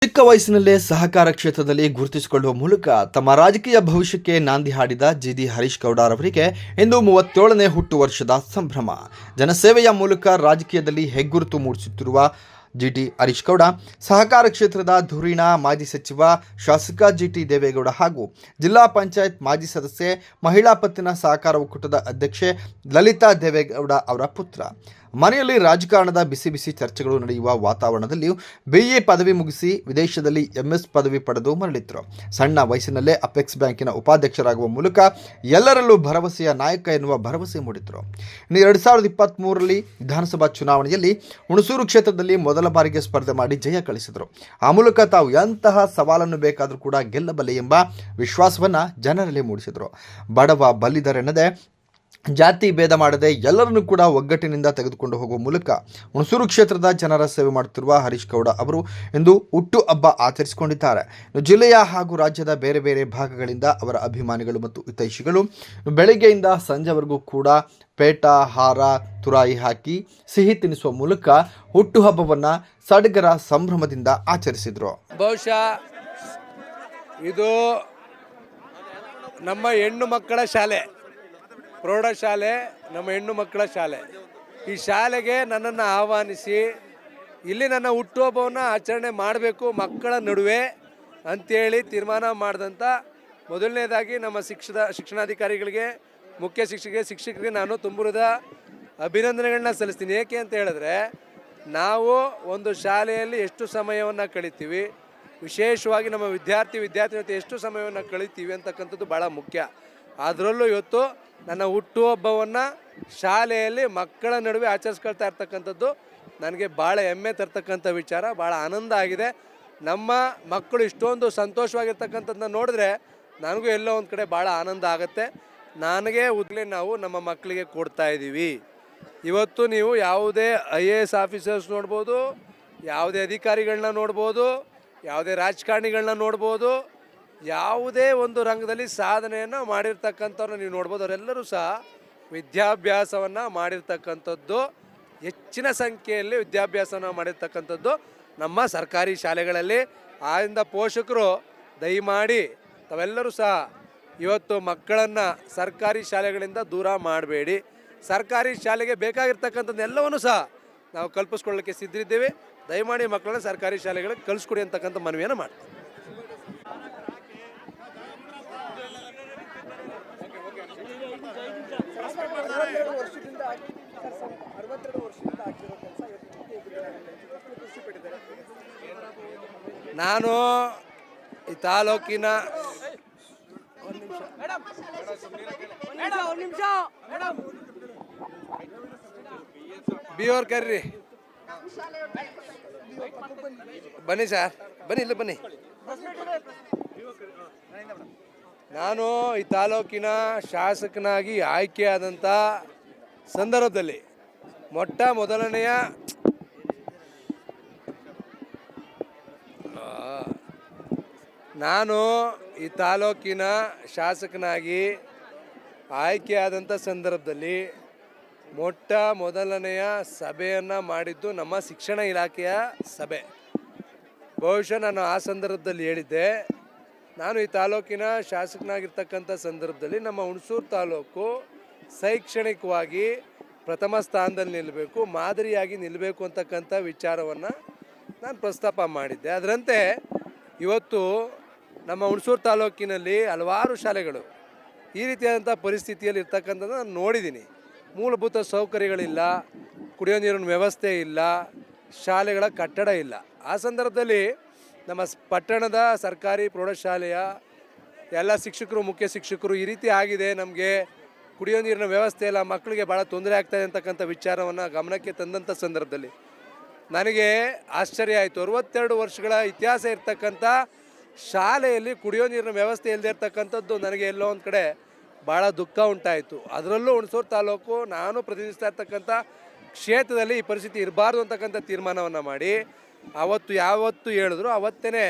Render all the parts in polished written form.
ಚಿಕ್ಕ ವಯಸ್ಸಿನಲ್ಲೇ ಸಹಕಾರ ಕ್ಷೇತ್ರದಲ್ಲಿ ಗುರುತಿಸಿಕೊಳ್ಳುವ ಮೂಲಕ ತಮ್ಮ ರಾಜಕೀಯ ಭವಿಷ್ಯಕ್ಕೆ ನಾಂದಿ ಹಾಡಿದ ಜಿಡಿ ಹರೀಶ್ ಗೌಡರವರಿಗೆ ಇಂದು 37ನೇ ಹುಟ್ಟುವರ್ಷದ ಸಂಭ್ರಮ. ಜನಸೇವೆಯ ಮೂಲಕ ರಾಜಕೀಯದಲ್ಲಿ ಹೆಗ್ಗುರುತು ಮೂಡಿಸುತ್ತಿರುವ ಜಿಟಿ ಹರೀಶ್ ಗೌಡ ಸಹಕಾರ ಕ್ಷೇತ್ರದ ಧುರೀಣ ಮಾಜಿ ಸಚಿವ ಶಾಸಕ ಜಿಟಿ ದೇವೇಗೌಡ ಹಾಗೂ ಜಿಲ್ಲಾ ಪಂಚಾಯತ್ ಮಾಜಿ ಸದಸ್ಯೆ, ಮಹಿಳಾ ಪತ್ತಿನ ಸಹಕಾರ ಒಕ್ಕೂಟದ ಅಧ್ಯಕ್ಷೆ ಲಲಿತಾ ದೇವೇಗೌಡ ಅವರ ಪುತ್ರ. ಮನೆಯಲ್ಲಿ ರಾಜಕಾರಣದ ಬಿಸಿ ಬಿಸಿ ಚರ್ಚೆಗಳು ನಡೆಯುವ ವಾತಾವರಣದಲ್ಲಿ BA ಪದವಿ ಮುಗಿಸಿ ವಿದೇಶದಲ್ಲಿ MS ಪದವಿ ಪಡೆದು ಮರಳಿದ್ರು. ಸಣ್ಣ ವಯಸ್ಸಿನಲ್ಲೇ ಅಪೆಕ್ಸ್ ಬ್ಯಾಂಕಿನ ಉಪಾಧ್ಯಕ್ಷರಾಗುವ ಮೂಲಕ ಎಲ್ಲರಲ್ಲೂ ಭರವಸೆಯ ನಾಯಕ ಎನ್ನುವ ಭರವಸೆ ಮೂಡಿದ್ರು. ಇನ್ನು 2023ರಲ್ಲಿ ವಿಧಾನಸಭಾ ಚುನಾವಣೆಯಲ್ಲಿ ಹುಣಸೂರು ಕ್ಷೇತ್ರದಲ್ಲಿ ಮೊದಲ ಬಾರಿಗೆ ಸ್ಪರ್ಧೆ ಮಾಡಿ ಜಯ ಗಳಿಸಿದರು. ಆ ಮೂಲಕ ತಾವು ಎಂತಹ ಸವಾಲನ್ನು ಬೇಕಾದರೂ ಕೂಡ ಗೆಲ್ಲಬಲ್ಲೆ ಎಂಬ ವಿಶ್ವಾಸವನ್ನು ಜನರಲ್ಲಿ ಮೂಡಿಸಿದರು. ಬಡವ ಬಲ್ಲಿದರೆನ್ನದೆ ಜಾತಿ ಭೇದ ಮಾಡದೆ ಎಲ್ಲರನ್ನೂ ಕೂಡ ಒಗ್ಗಟ್ಟಿನಿಂದ ತೆಗೆದುಕೊಂಡು ಹೋಗುವ ಮೂಲಕ ಹುಣಸೂರು ಕ್ಷೇತ್ರದ ಜನರ ಸೇವೆ ಮಾಡುತ್ತಿರುವ ಹರೀಶ್ ಗೌಡ ಅವರು ಇಂದು ಹುಟ್ಟು ಹಬ್ಬ ಆಚರಿಸಿಕೊಂಡಿದ್ದಾರೆ. ಜಿಲ್ಲೆಯ ಹಾಗೂ ರಾಜ್ಯದ ಬೇರೆ ಬೇರೆ ಭಾಗಗಳಿಂದ ಅವರ ಅಭಿಮಾನಿಗಳು ಮತ್ತು ಹಿತೈಷಿಗಳು ಬೆಳಗ್ಗೆಯಿಂದ ಸಂಜೆವರೆಗೂ ಕೂಡ ಪೇಟ, ಹಾರ, ತುರಾಯಿ ಹಾಕಿ ಸಿಹಿ ತಿನ್ನಿಸುವ ಮೂಲಕ ಹುಟ್ಟುಹಬ್ಬವನ್ನು ಸಡಗರ ಸಂಭ್ರಮದಿಂದ ಆಚರಿಸಿದರು. ಬಹುಶಃ ಇದು ನಮ್ಮ ಹೆಣ್ಣು ಮಕ್ಕಳ ಶಾಲೆ, ಪ್ರೌಢಶಾಲೆ, ನಮ್ಮ ಹೆಣ್ಣು ಮಕ್ಕಳ ಶಾಲೆ. ಈ ಶಾಲೆಗೆ ನನ್ನನ್ನು ಆಹ್ವಾನಿಸಿ ಇಲ್ಲಿ ನನ್ನ ಹುಟ್ಟುಹಬ್ಬವನ್ನು ಆಚರಣೆ ಮಾಡಬೇಕು ಮಕ್ಕಳ ನಡುವೆ ಅಂಥೇಳಿ ತೀರ್ಮಾನ ಮಾಡಿದಂಥ ಮೊದಲನೇದಾಗಿ ನಮ್ಮ ಶಿಕ್ಷಣಾಧಿಕಾರಿಗಳಿಗೆ, ಮುಖ್ಯ ಶಿಕ್ಷಕರಿಗೆ ನಾನು ತುಂಬುರದ ಅಭಿನಂದನೆಗಳನ್ನ ಸಲ್ಲಿಸ್ತೀನಿ. ಏಕೆ ಅಂತ ಹೇಳಿದ್ರೆ, ನಾವು ಒಂದು ಶಾಲೆಯಲ್ಲಿ ಎಷ್ಟು ಸಮಯವನ್ನು ಕಳಿತೀವಿ, ವಿಶೇಷವಾಗಿ ನಮ್ಮ ವಿದ್ಯಾರ್ಥಿ ಜೊತೆ ಎಷ್ಟು ಸಮಯವನ್ನು ಕಳಿತೀವಿ ಅಂತಕ್ಕಂಥದ್ದು ಭಾಳ ಮುಖ್ಯ. ಅದರಲ್ಲೂ ಇವತ್ತು ನನ್ನ ಹುಟ್ಟುಹಬ್ಬವನ್ನು ಶಾಲೆಯಲ್ಲಿ ಮಕ್ಕಳ ನಡುವೆ ಆಚರಿಸ್ಕೊಳ್ತಾ ಇರ್ತಕ್ಕಂಥದ್ದು ನನಗೆ ಭಾಳ ಹೆಮ್ಮೆ ತರ್ತಕ್ಕಂಥ ವಿಚಾರ, ಭಾಳ ಆನಂದ ಆಗಿದೆ. ನಮ್ಮ ಮಕ್ಕಳು ಇಷ್ಟೊಂದು ಸಂತೋಷವಾಗಿರ್ತಕ್ಕಂಥದ್ದನ್ನ ನೋಡಿದ್ರೆ ನನಗೂ ಎಲ್ಲೋ ಒಂದು ಕಡೆ ಭಾಳ ಆನಂದ ಆಗುತ್ತೆ. ನನಗೆ ನಾವು ನಮ್ಮ ಮಕ್ಕಳಿಗೆ ಕೊಡ್ತಾ ಇದ್ದೀವಿ. ಇವತ್ತು ನೀವು ಯಾವುದೇ IAS ಆಫೀಸರ್ಸ್ ನೋಡ್ಬೋದು, ಯಾವುದೇ ಅಧಿಕಾರಿಗಳನ್ನ ನೋಡ್ಬೋದು, ಯಾವುದೇ ರಾಜಕಾರಣಿಗಳನ್ನ ನೋಡ್ಬೋದು, ಯಾವುದೇ ಒಂದು ರಂಗದಲ್ಲಿ ಸಾಧನೆಯನ್ನು ಮಾಡಿರ್ತಕ್ಕಂಥವ್ರನ್ನ ನೀವು ನೋಡ್ಬೋದು. ಅವರೆಲ್ಲರೂ ಸಹ ವಿದ್ಯಾಭ್ಯಾಸವನ್ನು ಮಾಡಿರ್ತಕ್ಕಂಥದ್ದು, ಹೆಚ್ಚಿನ ಸಂಖ್ಯೆಯಲ್ಲಿ ವಿದ್ಯಾಭ್ಯಾಸವನ್ನು ಮಾಡಿರ್ತಕ್ಕಂಥದ್ದು ನಮ್ಮ ಸರ್ಕಾರಿ ಶಾಲೆಗಳಲ್ಲಿ. ಆದ್ದರಿಂದ ಪೋಷಕರು ದಯಮಾಡಿ ತಾವೆಲ್ಲರೂ ಸಹ ಇವತ್ತು ಮಕ್ಕಳನ್ನು ಸರ್ಕಾರಿ ಶಾಲೆಗಳಿಂದ ದೂರ ಮಾಡಬೇಡಿ. ಸರ್ಕಾರಿ ಶಾಲೆಗೆ ಬೇಕಾಗಿರ್ತಕ್ಕಂಥದ್ದೆಲ್ಲವನ್ನೂ ಸಹ ನಾವು ಕಲ್ಪಿಸ್ಕೊಳ್ಳೋಕ್ಕೆ ಸಿದ್ಧರಿದ್ದೇವೆ. ದಯಮಾಡಿ ಮಕ್ಕಳನ್ನ ಸರ್ಕಾರಿ ಶಾಲೆಗಳಿಗೆ ಕಳಿಸ್ಕೊಡಿ ಅಂತಕ್ಕಂಥ ಮನವಿಯನ್ನು ಮಾಡ್ತೀವಿ. ನಾನು ಈ ತಾಲೂಕಿನ ಬಿಯೋರ್ ಕರ್ರಿ ಬನ್ನಿ ಸರ್, ಬನ್ನಿ ಇಲ್ಲ ಬನ್ನಿ. ನಾನು ಈ ತಾಲೂಕಿನ ಶಾಸಕನಾಗಿ ಆಯ್ಕೆಯಾದಂಥ ಸಂದರ್ಭದಲ್ಲಿ ಮೊದಲನೆಯ ನಾನು ಈ ತಾಲೂಕಿನ ಶಾಸಕನಾಗಿ ಆಯ್ಕೆಯಾದಂಥ ಸಂದರ್ಭದಲ್ಲಿ ಮೊದಲನೆಯ ಸಭೆಯನ್ನು ಮಾಡಿದ್ದು ನಮ್ಮ ಶಿಕ್ಷಣ ಇಲಾಖೆಯ ಸಭೆ. ಬಹುಶಃ ನಾನು ಆ ಸಂದರ್ಭದಲ್ಲಿ ಹೇಳಿದ್ದೆ, ನಾನು ಈ ತಾಲೂಕಿನ ಶಾಸಕನಾಗಿರ್ತಕ್ಕಂಥ ಸಂದರ್ಭದಲ್ಲಿ ನಮ್ಮ ಹುಣಸೂರು ತಾಲೂಕು ಶೈಕ್ಷಣಿಕವಾಗಿ ಪ್ರಥಮ ಸ್ಥಾನದಲ್ಲಿ ನಿಲ್ಲಬೇಕು, ಮಾದರಿಯಾಗಿ ನಿಲ್ಲಬೇಕು ಅಂತಕ್ಕಂಥ ವಿಚಾರವನ್ನು ನಾನು ಪ್ರಸ್ತಾಪ ಮಾಡಿದ್ದೆ. ಅದರಂತೆ ಇವತ್ತು ನಮ್ಮ ಹುಣಸೂರು ತಾಲೂಕಿನಲ್ಲಿ ಹಲವಾರು ಶಾಲೆಗಳು ಈ ರೀತಿಯಾದಂಥ ಪರಿಸ್ಥಿತಿಯಲ್ಲಿ ಇರ್ತಕ್ಕಂಥದ್ದು ನಾನು ನೋಡಿದ್ದೀನಿ. ಮೂಲಭೂತ ಸೌಕರ್ಯಗಳಿಲ್ಲ, ಕುಡಿಯೋ ನೀರಿನ ವ್ಯವಸ್ಥೆ ಇಲ್ಲ, ಶಾಲೆಗಳ ಕಟ್ಟಡ ಇಲ್ಲ. ಆ ಸಂದರ್ಭದಲ್ಲಿ ನಮ್ಮ ಪಟ್ಟಣದ ಸರ್ಕಾರಿ ಪ್ರೌಢಶಾಲೆಯ ಎಲ್ಲ ಶಿಕ್ಷಕರು, ಮುಖ್ಯ ಶಿಕ್ಷಕರು ಈ ರೀತಿ ಆಗಿದೆ, ನಮಗೆ ಕುಡಿಯೋ ನೀರಿನ ವ್ಯವಸ್ಥೆ ಇಲ್ಲ, ಮಕ್ಕಳಿಗೆ ಭಾಳ ತೊಂದರೆ ಆಗ್ತಾಯಿದೆ ಅಂತಕ್ಕಂಥ ವಿಚಾರವನ್ನು ಗಮನಕ್ಕೆ ತಂದಂಥ ಸಂದರ್ಭದಲ್ಲಿ ನನಗೆ ಆಶ್ಚರ್ಯ ಆಯಿತು. 62 ವರ್ಷಗಳ ಇತಿಹಾಸ ಇರ್ತಕ್ಕಂಥ ಶಾಲೆಯಲ್ಲಿ ಕುಡಿಯೋ ನೀರಿನ ವ್ಯವಸ್ಥೆ ಇಲ್ಲದೆ ಇರ್ತಕ್ಕಂಥದ್ದು ನನಗೆ ಎಲ್ಲೋ ಒಂದು ಕಡೆ ಭಾಳ ದುಃಖ ಉಂಟಾಯಿತು. ಅದರಲ್ಲೂ ಹುಣಸೂರು ತಾಲೂಕು ನಾನು ಪ್ರತಿನಿಧಿಸ್ತಾ ಇರ್ತಕ್ಕಂಥ ಕ್ಷೇತ್ರದಲ್ಲಿ ಈ ಪರಿಸ್ಥಿತಿ ಇರಬಾರ್ದು ಅಂತಕ್ಕಂಥ ತೀರ್ಮಾನವನ್ನು ಮಾಡಿ ಯಾವತ್ತು ಹೇಳಿದ್ರು ಅವತ್ತೇ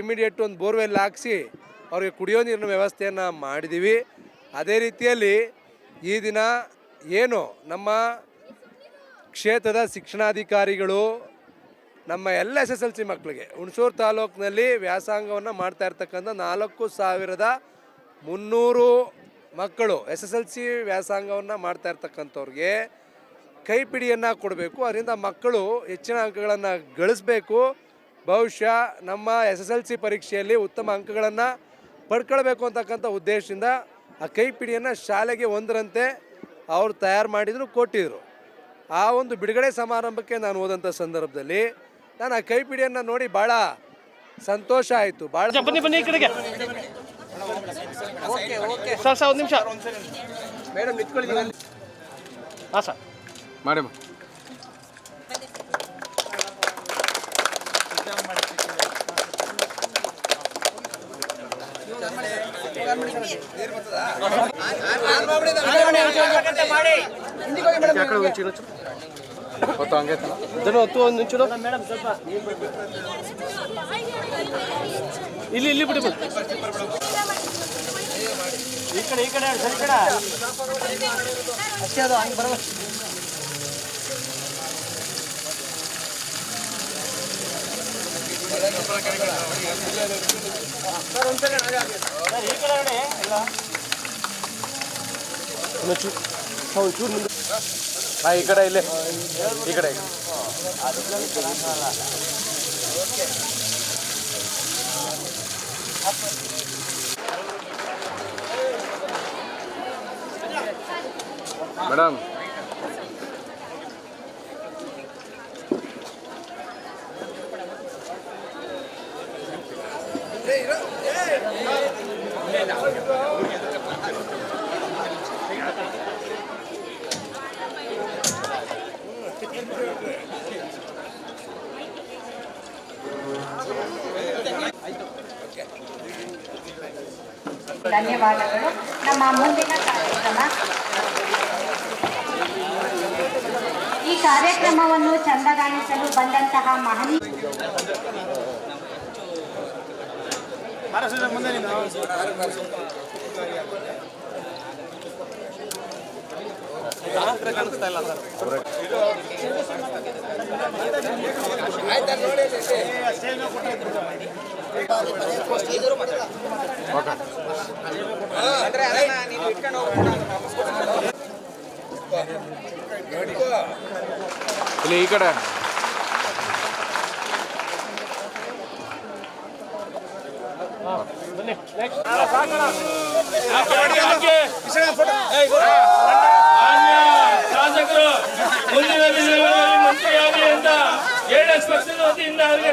ಇಮಿಡಿಯೇಟ್ ಒಂದು ಬೋರ್ವೆಲ್ ಹಾಕಿಸಿ ಅವ್ರಿಗೆ ಕುಡಿಯೋ ನೀರಿನ ವ್ಯವಸ್ಥೆಯನ್ನು ಮಾಡಿದ್ದೀವಿ. ಅದೇ ರೀತಿಯಲ್ಲಿ ಈ ದಿನ ಏನು ನಮ್ಮ ಕ್ಷೇತ್ರದ ಶಿಕ್ಷಣಾಧಿಕಾರಿಗಳು ನಮ್ಮ ಎಲ್ಲ SSLC ಮಕ್ಕಳಿಗೆ ಹುಣಸೂರು ತಾಲೂಕಿನಲ್ಲಿ ವ್ಯಾಸಂಗವನ್ನು ಮಾಡ್ತಾ ಇರ್ತಕ್ಕಂಥ 4300 ಮಕ್ಕಳು SSLC ವ್ಯಾಸಂಗವನ್ನು ಮಾಡ್ತಾ ಇರ್ತಕ್ಕಂಥವ್ರಿಗೆ ಕೈಪಿಡಿಯನ್ನು ಕೊಡಬೇಕು. ಅದರಿಂದ ಮಕ್ಕಳು ಹೆಚ್ಚಿನ ಅಂಕಗಳನ್ನು ಗಳಿಸಬೇಕು. ಬಹುಶಃ ನಮ್ಮ SSLC ಪರೀಕ್ಷೆಯಲ್ಲಿ ಉತ್ತಮ ಅಂಕಗಳನ್ನು ಪಡ್ಕೊಳ್ಬೇಕು ಅಂತಕ್ಕಂಥ ಉದ್ದೇಶದಿಂದ ಆ ಕೈಪಿಡಿಯನ್ನು ಶಾಲೆಗೆ ಒಂದರಂತೆ ಅವರು ತಯಾರು ಮಾಡಿದ್ರು, ಕೊಟ್ಟಿದ್ರು. ಆ ಒಂದು ಬಿಡುಗಡೆ ಸಮಾರಂಭಕ್ಕೆ ನಾನು ಹೋದಂಥ ಸಂದರ್ಭದಲ್ಲಿ ನಾನು ಆ ಕೈಪಿಡಿಯನ್ನು ನೋಡಿ ಭಾಳ ಸಂತೋಷ ಆಯಿತು. ಭಾಳ ಬನ್ನಿ ಈ ಕಡೆಗೆ ಸರ್ ಒಂದು ನಿಮಿಷ ಮೇಡಮ್ ನಿಂತ್ಕೊಳ್ಳಿ. ಹಾಂ ಸರ್ ಮಾಡಿ ಇಲ್ಲಿ ಬಿಡಿ ಈ ಕಡೆ ಸರಿ ಕಡೆ ಅಷ್ಟೇ ಅದು ಹಂಗೆ ಬರಬೇಕು. ಈ ಕಡೆ ಇಲ್ಲೇ ಈ ಕಡೆ ಮೇಡಮ್ ಧನ್ಯವಾದಗಳು. ನಮ್ಮ ಮುಂದಿನ ಕಾರ್ಯಕ್ರಮ, ಈ ಕಾರ್ಯಕ್ರಮವನ್ನು ಚಂದಗಾಣಿಸಲು ಬಂದಂತಹ ಮಹನೀಯ ಇಲ್ಲಿ ಈ ಕಡೆ ಶಾಸಕರು ಮುಂದಿನ ದಿನಗಳಲ್ಲಿ ಮಂತ್ರಿಯಾಗಲಿ ಅಂತ JDS ಪಕ್ಷದ ವತಿಯಿಂದ ಅವರಿಗೆ